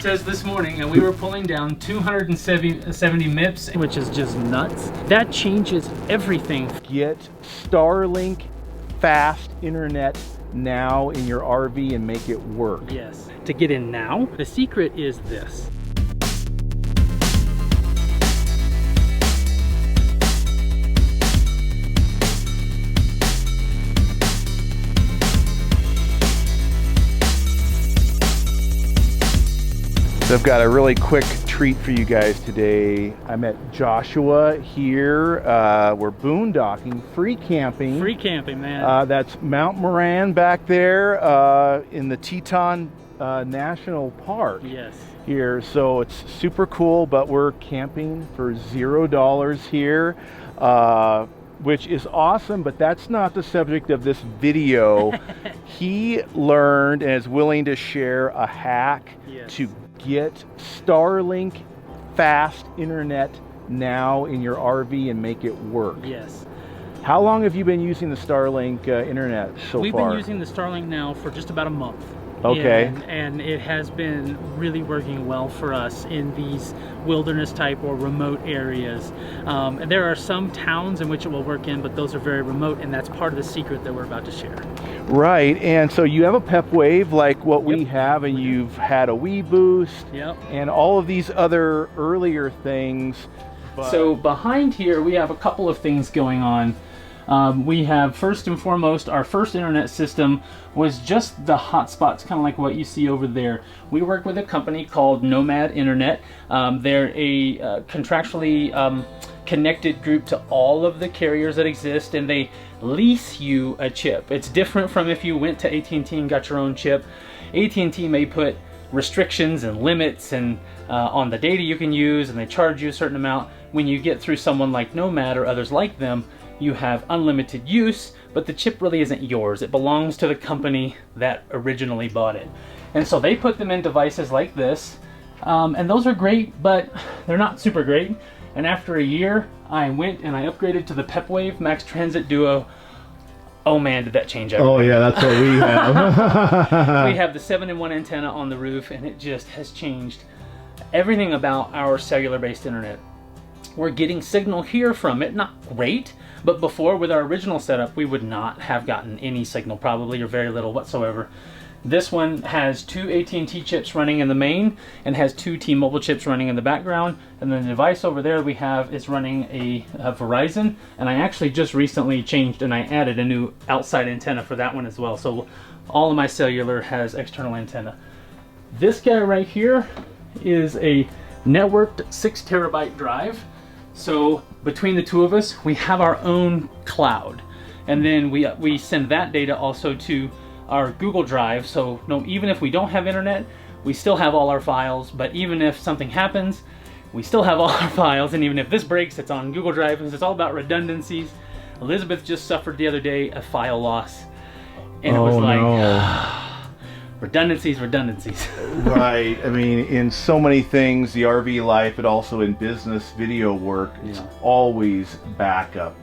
says this morning, and we were pulling down 270 MIPS, which is just nuts. That changes everything. Get Starlink fast internet now in your RV and make it work. Yes. To get in now, the secret is this. So I've got a really quick treat for you guys today. I met Joshua here. We're boondocking, free camping. Free camping, man. That's Mount Moran back there in the Teton National Park. Yes. Here, so it's super cool, but we're camping for $0 here. Which is awesome, but that's not the subject of this video. He learned and is willing to share a hack to get Starlink fast internet now in your RV and make it work. Yes. How long have you been using the Starlink internet so far? We've been using the Starlink now for just about a month. Okay. And it has been really working well for us in these wilderness type or remote areas. And there are some towns in which it will work in, but those are very remote, and that's part of the secret that we're about to share. Right, and so you have a pep wave like what we have, and you've had a Wii Boost, and all of these other earlier things. So behind here, we have a couple of things going on. We have, first and foremost, our first internet system was just the hotspots, kind of like what you see over there. We work with a company called Nomad Internet. They're a contractually connected group to all of the carriers that exist, and they lease you a chip. It's different from if you went to AT&T and got your own chip. AT&T may put restrictions and limits and on the data you can use, and they charge you a certain amount. When you get through someone like Nomad or others like them, you have unlimited use, but the chip really isn't yours. It belongs to the company that originally bought it. And so they put them in devices like this, and those are great, but they're not super great. And after a year, I went and I upgraded to the PepWave Max Transit Duo. Oh man, did that change everything. Oh yeah, that's what we have. We have the 7-in-1 antenna on the roof, and it just has changed everything about our cellular-based internet. We're getting signal here from it, not great, but before with our original setup, we would not have gotten any signal probably, or very little whatsoever. This one has 2 AT&T chips running in the main and has 2 T-Mobile chips running in the background, and then the device over there we have is running a Verizon, and I actually just recently changed and I added a new outside antenna for that one as well. So all of my cellular has external antenna. This guy right here is a networked 6 terabyte drive. So between the two of us, we have our own cloud, and then we send that data also to our Google Drive. So no, even if we don't have internet, we still have all our files. But even if something happens, we still have all our files. And even if this breaks, it's on Google Drive, because it's all about redundancies. Elizabeth just suffered the other day a file loss, and it was like redundancies. Right. I mean, in so many things, the RV life, but also in business video work, it's always backup.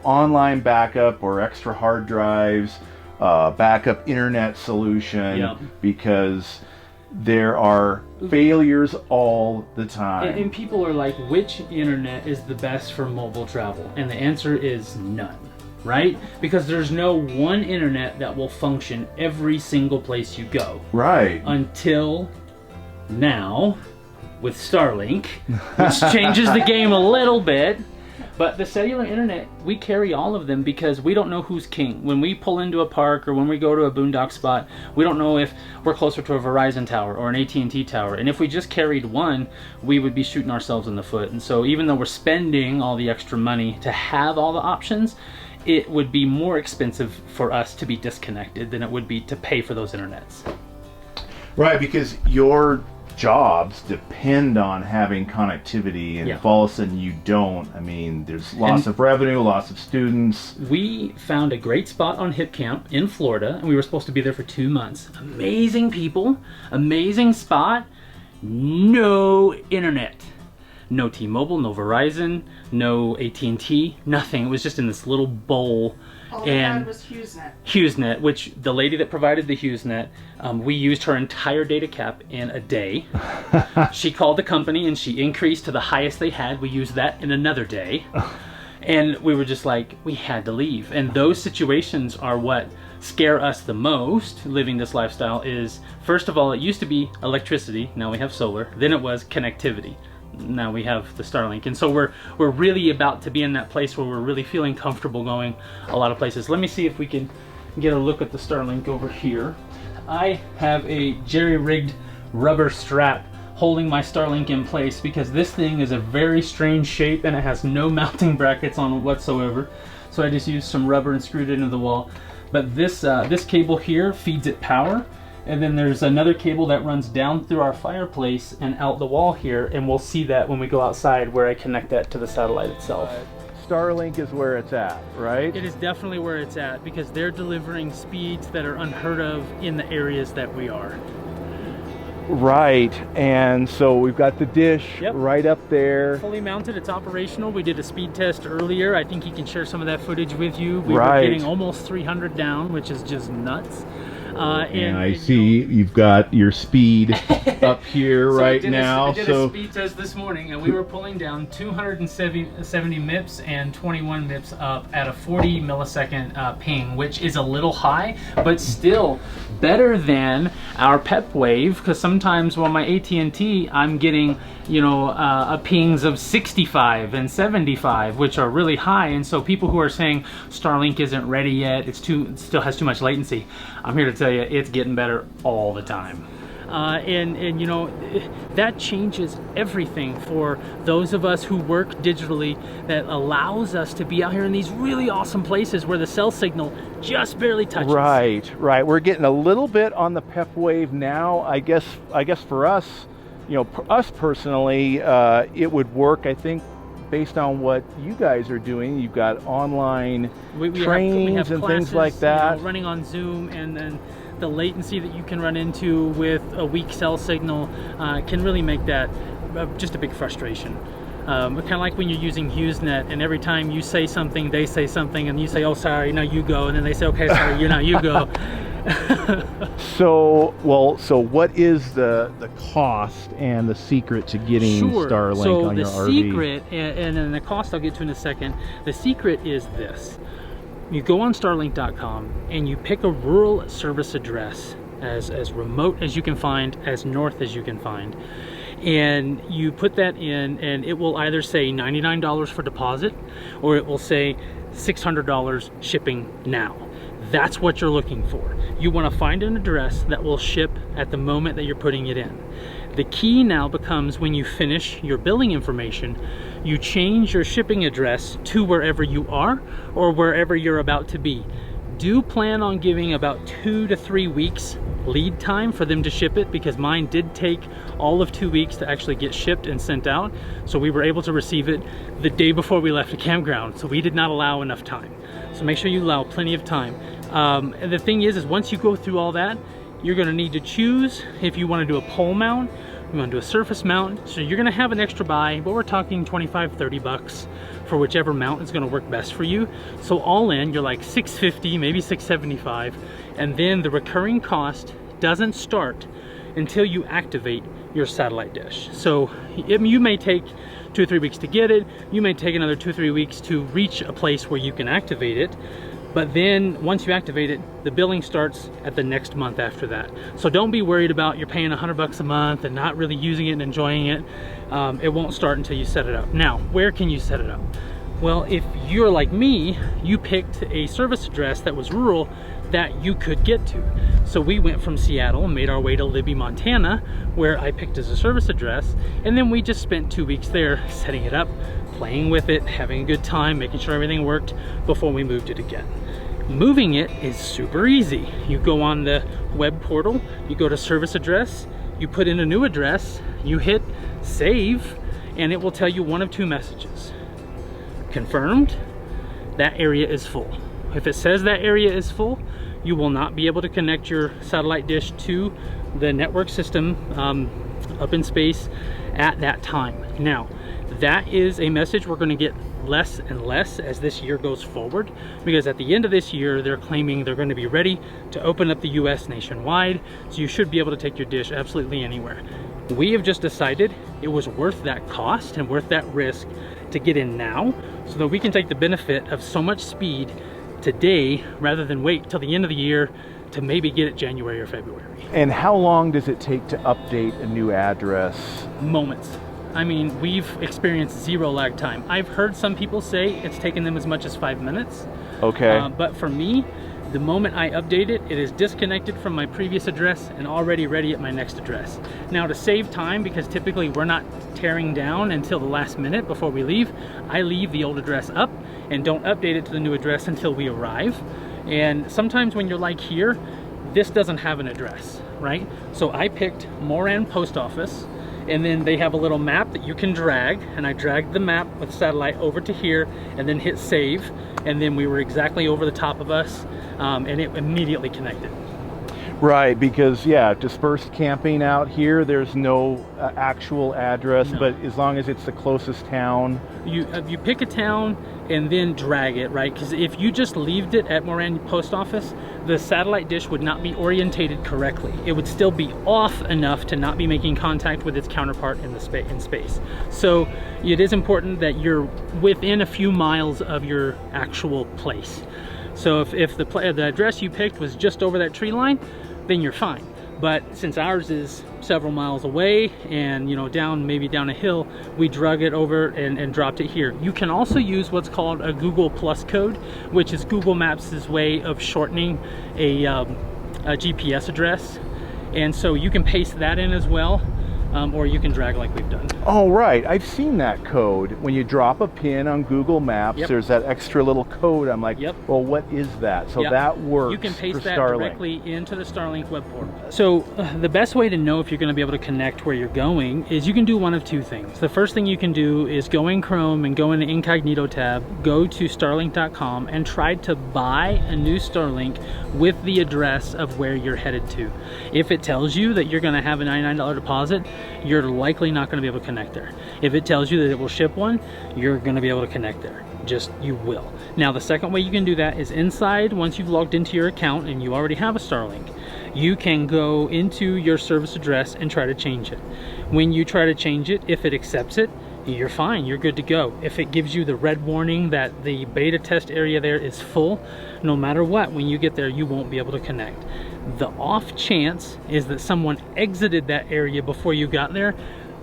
Online backup or extra hard drives, backup internet solution, because there are failures all the time. And people are like, which internet is the best for mobile travel? And the answer is none. Right? Because there's no one internet that will function every single place you go. Right. Until now, with Starlink, which changes the game a little bit. But the cellular internet, we carry all of them because we don't know who's king. When we pull into a park or when we go to a boondock spot, we don't know if we're closer to a Verizon tower or an AT&T tower. And if we just carried one, we would be shooting ourselves in the foot. And so even though we're spending all the extra money to have all the options, it would be more expensive for us to be disconnected than it would be to pay for those internets. Right, because your jobs depend on having connectivity, and if all of a sudden you don't, I mean, there's loss of revenue, loss of students. We found a great spot on Hip Camp in Florida, and we were supposed to be there for 2 months. Amazing people, amazing spot, no internet. No T-Mobile, no Verizon, no AT&T, nothing. It was just in this little bowl, All we had was HughesNet. HughesNet, which the lady that provided the HughesNet, we used her entire data cap in a day. She called the company and she increased to the highest they had. We used that in another day. And we were just like, we had to leave. And those situations are what scare us the most living this lifestyle. Is, first of all, it used to be electricity, now we have solar. Then it was connectivity, now we have the Starlink. And so we're really about to be in that place where we're really feeling comfortable going a lot of places. Let me see if we can get a look at the Starlink over here. I have a jerry-rigged rubber strap holding my Starlink in place because this thing is a very strange shape and it has no mounting brackets on it whatsoever. So I just used some rubber and screwed it into the wall. But this cable here feeds it power, and then there's another cable that runs down through our fireplace and out the wall here, and we'll see that when we go outside where I connect that to the satellite itself. Starlink is where it's at, right? It is definitely where it's at because they're delivering speeds that are unheard of in the areas that we are. Right, and so we've got the dish right up there. Fully mounted, it's operational. We did a speed test earlier. I think he can share some of that footage with you. We were getting almost 300 down, which is just nuts. And I see you've got your speed up here right now. I did a speed test this morning, and we were pulling down 270 MIPS and 21 MIPS up at a 40 millisecond ping, which is a little high, but still better than our PEP wave. Because sometimes on my AT&T, I'm getting, you know, pings of 65 and 75, which are really high. And so people who are saying Starlink isn't ready yet, it still has too much latency, I'm here to tell you it's getting better all the time. And you know, that changes everything for those of us who work digitally. That allows us to be out here in these really awesome places where the cell signal just barely touches. Right. We're getting a little bit on the PEP wave now. I guess for us, you know, us personally, it would work, I think, based on what you guys are doing. You've got online trains and classes, things like that. You know, running on Zoom, and then the latency that you can run into with a weak cell signal can really make that just a big frustration. Kind of like when you're using HughesNet, and every time you say something, they say something, and you say, oh, sorry, now you go, and then they say, okay, sorry, you're not, you go. So what is the cost and the secret to getting Starlink on your RV? So the secret, and then the cost I'll get to in a second, the secret is this. You go on Starlink.com and you pick a rural service address as remote as you can find, as north as you can find, and you put that in, and it will either say $99 for deposit, or it will say $600 shipping now. That's what you're looking for. You want to find an address that will ship at the moment that you're putting it in. The key now becomes, when you finish your billing information, you change your shipping address to wherever you are or wherever you're about to be. Do plan on giving about 2 to 3 weeks lead time for them to ship it, because mine did take all of 2 weeks to actually get shipped and sent out. So we were able to receive it the day before we left the campground. So we did not allow enough time. So make sure you allow plenty of time. And the thing is once you go through all that, you're going to need to choose if you want to do a pole mount, you want to do a surface mount. So you're going to have an extra buy, but we're talking 25, 30 bucks for whichever mount is going to work best for you. So all in, you're like $650, maybe $675, and then the recurring cost doesn't start until you activate your satellite dish. So you may take 2 or 3 weeks to get it. You may take another 2 or 3 weeks to reach a place where you can activate it. But then once you activate it, the billing starts at the next month after that. So don't be worried about you're paying $100 a month and not really using it and enjoying it. It won't start until you set it up. Now, where can you set it up? Well, if you're like me, you picked a service address that was rural that you could get to. So we went from Seattle and made our way to Libby, Montana, where I picked as a service address. And then we just spent 2 weeks there setting it up, playing with it, having a good time, making sure everything worked before we moved it again. Moving it is super easy. You go on the web portal, you go to service address, you put in a new address, you hit save, and it will tell you one of 2 messages. Confirmed, that area is full. If it says that area is full, you will not be able to connect your satellite dish to the network system up in space at that time. Now, that is a message we're going to get less and less as this year goes forward, because at the end of this year they're claiming they're going to be ready to open up the US nationwide, so you should be able to take your dish absolutely anywhere. We have just decided it was worth that cost and worth that risk to get in now, so that we can take the benefit of so much speed today rather than wait till the end of the year to maybe get it January or February. And how long does it take to update a new address? Moments. I mean, we've experienced zero lag time. I've heard some people say it's taken them as much as 5 minutes. Okay. But for me, the moment I update it, it is disconnected from my previous address and already ready at my next address. Now, to save time, because typically we're not tearing down until the last minute before we leave, I leave the old address up and don't update it to the new address until we arrive. And sometimes when you're like here, this doesn't have an address, right? So I picked Moran Post Office, and then they have a little map that you can drag, and I dragged the map with satellite over to here and then hit save, and then we were exactly over the top of us, and it immediately connected. Right, because yeah, dispersed camping out here, there's no actual address, No. but as long as it's the closest town. You pick a town and then drag it, right? Because if you just leaved it at Moran Post Office, the satellite dish would not be orientated correctly. It would still be off enough to not be making contact with its counterpart in space. So it is important that you're within a few miles of your actual place. So if the address you picked was just over that tree line, then you're fine. But since ours is several miles away and, you know, maybe down a hill, we drug it over and dropped it here. You can also use what's called a Google Plus code, which is Google Maps' way of shortening a GPS address. And so you can paste that in as well, or you can drag like we've done. Oh, right. I've seen that code. When you drop a pin on Google Maps, Yep. there's that extra little code. I'm like, Yep. well, what is that? So Yep. that works. You can paste for that Starlink. directly into the Starlink web portal. So the best way to know if you're going to be able to connect where you're going is you can do one of two things. The first thing you can do is go in Chrome and go in the incognito tab, go to starlink.com and try to buy a new Starlink with the address of where you're headed to. If it tells you that you're going to have a $99 deposit, you're likely not going to be able to connect there. If it tells you that it will ship one, you're going to be able to connect there. You will. Now, the second way you can do that is inside, once you've logged into your account and you already have a Starlink, you can go into your service address and try to change it. When you try to change it, if it accepts it, you're fine, you're good to go. If it gives you the red warning that the beta test area there is full, no matter what, when you get there, you won't be able to connect. The off chance is that someone exited that area before you got there.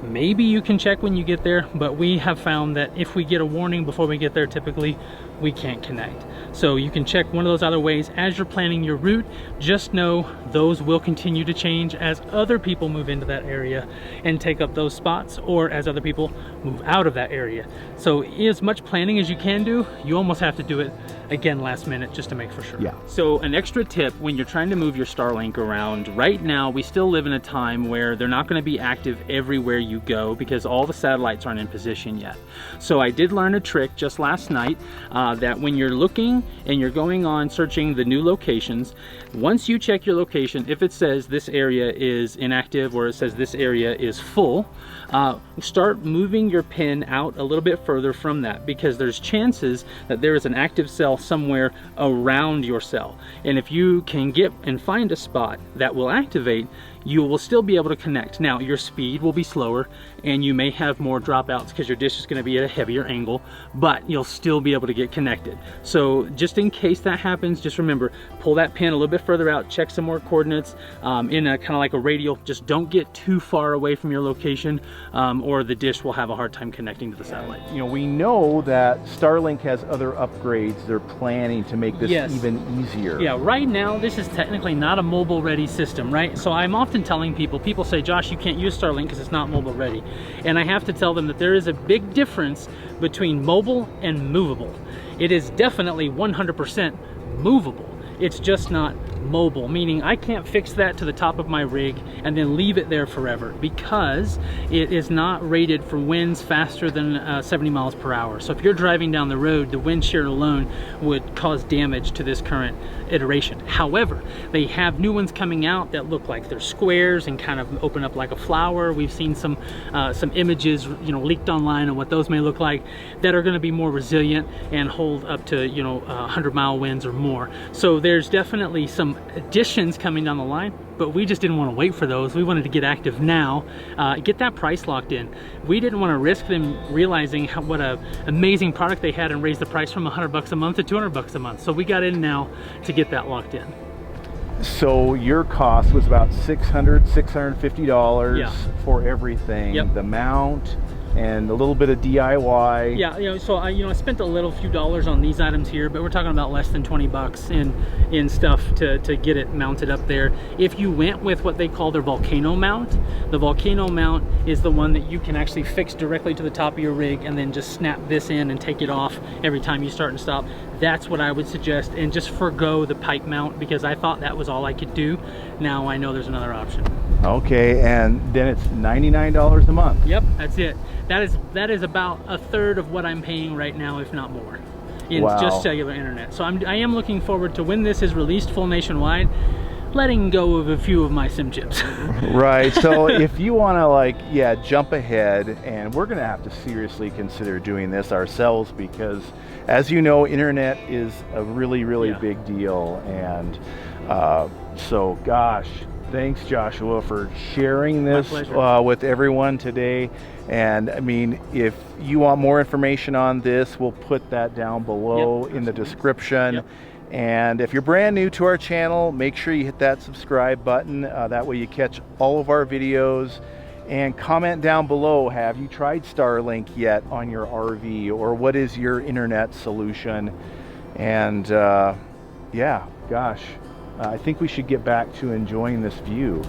Maybe you can check when you get there, but we have found that if we get a warning before we get there, typically we can't connect. So you can check one of those other ways as you're planning your route. Just know those will continue to change as other people move into that area and take up those spots, or as other people move out of that area. So as much planning as you can do, you almost have to do it again last minute just to make for sure. Yeah. So an extra tip when you're trying to move your Starlink around, right now we still live in a time where they're not going to be active everywhere you go because all the satellites aren't in position yet. So I did learn a trick just last night that when you're looking and you're going on searching the new locations, once you check your location, if it says this area is inactive or it says this area is full, start moving your pin out a little bit further from that, because there's chances that there is an active cell somewhere around your cell. And if you can get and find a spot that will activate, you will still be able to connect. Now, your speed will be slower and you may have more dropouts because your dish is going to be at a heavier angle, but you'll still be able to get connected. So just in case that happens, just remember, pull that pin a little bit further out, check some more coordinates in a kind of like a radial. Just don't get too far away from your location or the dish will have a hard time connecting to the satellite. You know, we know that Starlink has other upgrades they're planning to make this even easier. Yeah, right now this is technically not a mobile ready system, right? So I'm often telling people say, Josh, you can't use Starlink because it's not mobile ready. And I have to tell them that there is a big difference between mobile and movable. It is definitely 100% movable. It's just not mobile, meaning I can't fix that to the top of my rig and then leave it there forever, because it is not rated for winds faster than 70 miles per hour. So if you're driving down the road, the wind shear alone would cause damage to this current iteration. However, they have new ones coming out that look like they're squares and kind of open up like a flower. We've seen some images, you know, leaked online on what those may look like, that are going to be more resilient and hold up to, you know, 100-mile winds or more. So there's definitely some additions coming down the line, but we just didn't want to wait for those. We wanted to get active now, get that price locked in. We didn't want to risk them realizing what a amazing product they had and raise the price from $100 a month to $200 a month. So we got in now to get that locked in. So your cost was about $650 Yeah. for everything. Yep. The mount and a little bit of DIY. Yeah, you know, so I spent a few dollars on these items here, but we're talking about less than 20 bucks in stuff to get it mounted up there. If you went with what they call their Volcano Mount, the Volcano Mount is the one that you can actually fix directly to the top of your rig and then just snap this in and take it off every time you start and stop. That's what I would suggest, and just forgo the pipe mount, because I thought that was all I could do. Now I know there's another option. Okay, and then it's $99 a month. Yep, that's it. That is about a third of what I'm paying right now, if not more, in just cellular internet. So I am looking forward to, when this is released full nationwide, letting go of a few of my SIM chips. Right, so if you want to, like, yeah, jump ahead, and we're going to have to seriously consider doing this ourselves, because as you know, internet is a really big deal. And so gosh, thanks Joshua for sharing this with everyone today. And I mean, if you want more information on this, we'll put that down below in the description. Yep. And if you're brand new to our channel, make sure you hit that subscribe button. That way you catch all of our videos. And comment down below, have you tried Starlink yet on your RV, or what is your internet solution? And yeah, gosh, I think we should get back to enjoying this view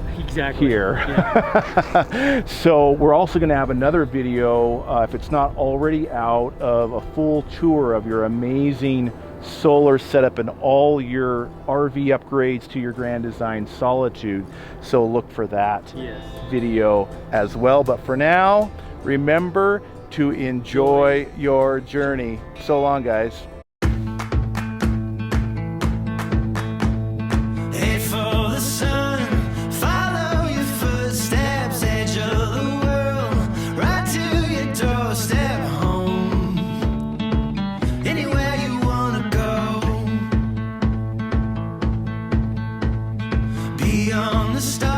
here. Yeah. So we're also going to have another video, if it's not already out, of a full tour of your amazing solar setup and all your RV upgrades to your Grand Design Solitude. So look for that video as well. But for now, remember to enjoy your journey. So long, guys. The stars.